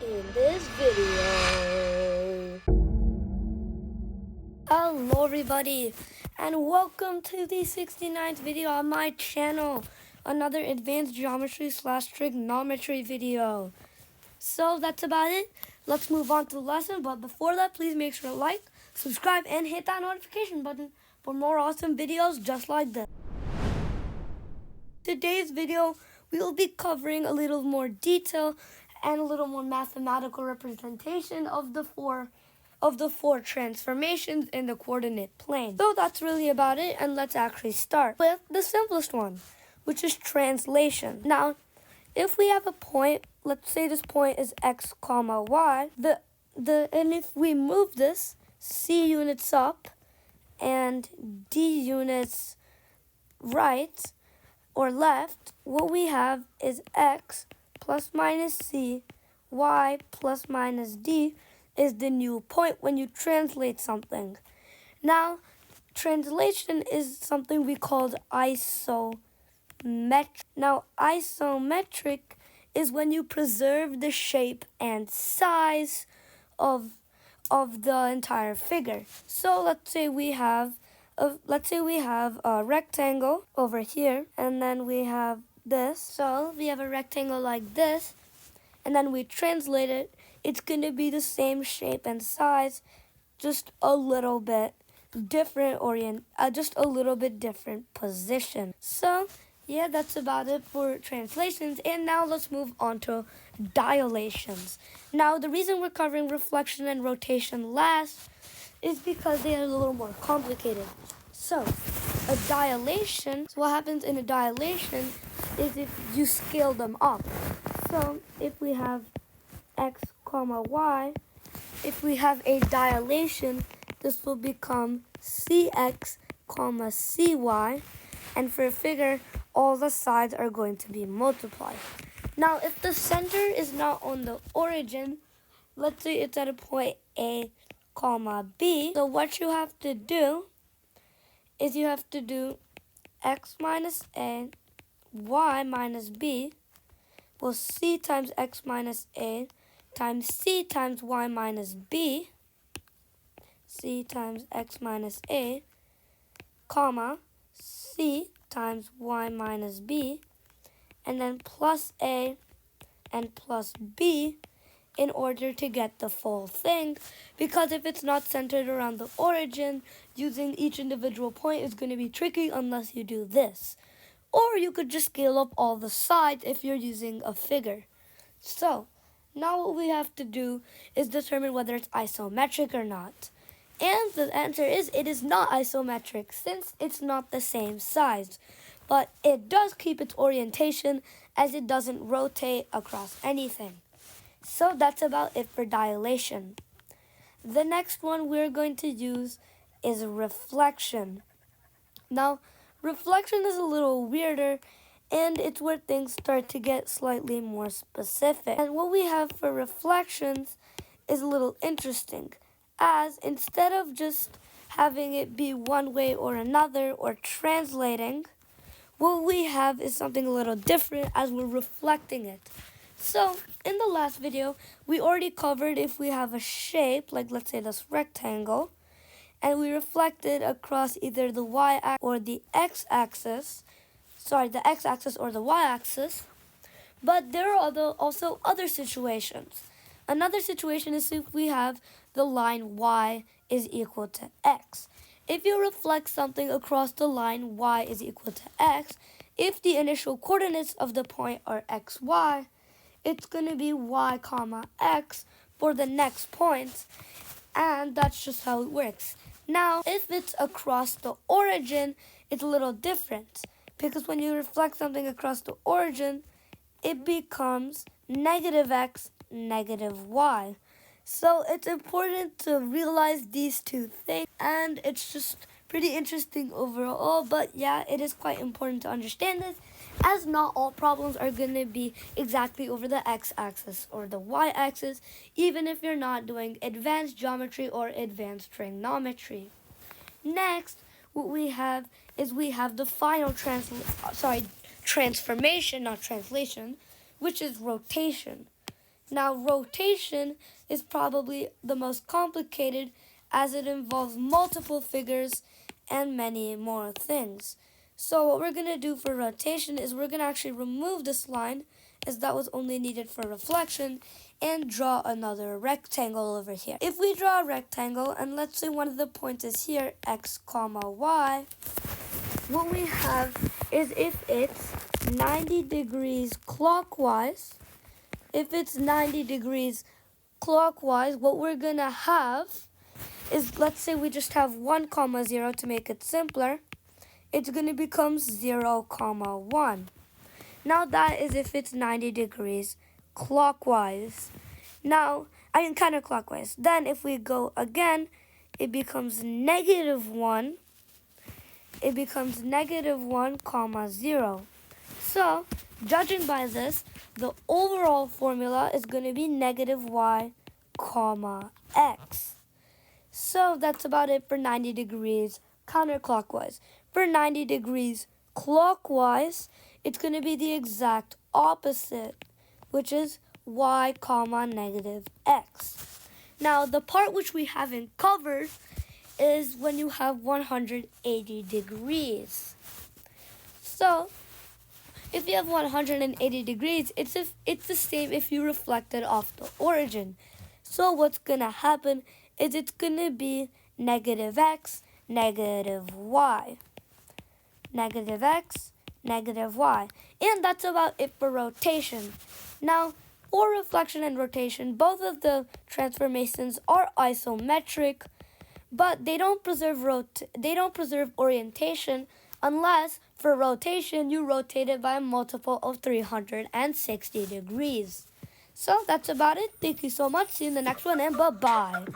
in this video. Hello everybody and welcome to the 69th video on my channel. Another advanced geometry / trigonometry video. So that's about it. Let's move on to the lesson, but before that, please make sure to like, subscribe, and hit that notification button for more awesome videos just like this. Today's video, we will be covering a little more detail and a little more mathematical representation of the four transformations in the coordinate plane. So that's really about it, and let's actually start with the simplest one, which is translation. Now, if we have a point, let's say this point is x comma y, and if we move this c units up and d units right or left, what we have is x plus minus c, y plus minus d is the new point when you translate something. Now, translation is something we called isometric. Now, isometric is when you preserve the shape and size of the entire figure. So let's say we have a rectangle over here, and then we have this. So we have a rectangle like this, and then we translate it. It's going to be the same shape and size, just a little bit different just a little bit different position. So yeah, that's about it for translations. And now let's move on to dilations. Now, the reason we're covering reflection and rotation last is because they are a little more complicated. So, a dilation, so what happens in a dilation is if you scale them up. So, if we have x comma y, if we have a dilation, this will become cx comma cy, and for a figure, all the sides are going to be multiplied. Now, if the center is not on the origin, let's say it's at a point A comma B, so what you have to do is you have to do x minus A, y minus B, well, c times x minus A times c times y minus B, c times x minus A, comma, c times y minus b, and then plus a and plus b in order to get the full thing, because if it's not centered around the origin, using each individual point is going to be tricky unless you do this. Or you could just scale up all the sides if you're using a figure. So, now what we have to do is determine whether it's isometric or not. And the answer is it is not isometric since it's not the same size. But it does keep its orientation as it doesn't rotate across anything. So that's about it for dilation. The next one we're going to use is reflection. Now, reflection is a little weirder, and it's where things start to get slightly more specific. And what we have for reflections is a little interesting, as instead of just having it be one way or another or translating, what we have is something a little different as we're reflecting it. So, in the last video, we already covered if we have a shape, like let's say this rectangle, and we reflected across either the y-axis or the x-axis, the x-axis or the y-axis, but there are also other situations. Another situation is if we have the line y is equal to x. If you reflect something across the line y is equal to x, if the initial coordinates of the point are xy, it's going to be y comma x for the next points, and that's just how it works. Now, if it's across the origin, it's a little different, because when you reflect something across the origin, it becomes negative x, negative y. So it's important to realize these two things, and it's just pretty interesting overall. But yeah, it is quite important to understand this, as not all problems are going to be exactly over the x-axis or the y-axis, even if you're not doing advanced geometry or advanced trigonometry. Next, what we have is the final transformation, not translation, which is rotation. Now, rotation is probably the most complicated as it involves multiple figures and many more things. So what we're going to do for rotation is we're going to actually remove this line, as that was only needed for reflection, and draw another rectangle over here. If we draw a rectangle, and let's say one of the points is here, x comma y, what we have is if it's 90 degrees clockwise, what we're going to have is, let's say we just have 1 comma 0 to make it simpler. It's going to become 0 comma 1. Now that is if it's 90 degrees clockwise. Now, counterclockwise. Then if we go again, it becomes negative 1. It becomes negative 1 comma 0. So, judging by this, the overall formula is going to be negative y comma x. So that's about it for 90 degrees counterclockwise. For 90 degrees clockwise, it's going to be the exact opposite, which is y comma negative x. Now, the part which we haven't covered is when you have 180 degrees. So, if you have 180 degrees, it's the same if you reflect it off the origin. So what's going to happen is it's going to be negative x, negative y. Negative x, negative y. And that's about it for rotation. Now, for reflection and rotation, both of the transformations are isometric, but they don't preserve orientation unless for rotation you rotate it by a multiple of 360 degrees. So that's about it. Thank you so much. See you in the next one, and bye-bye.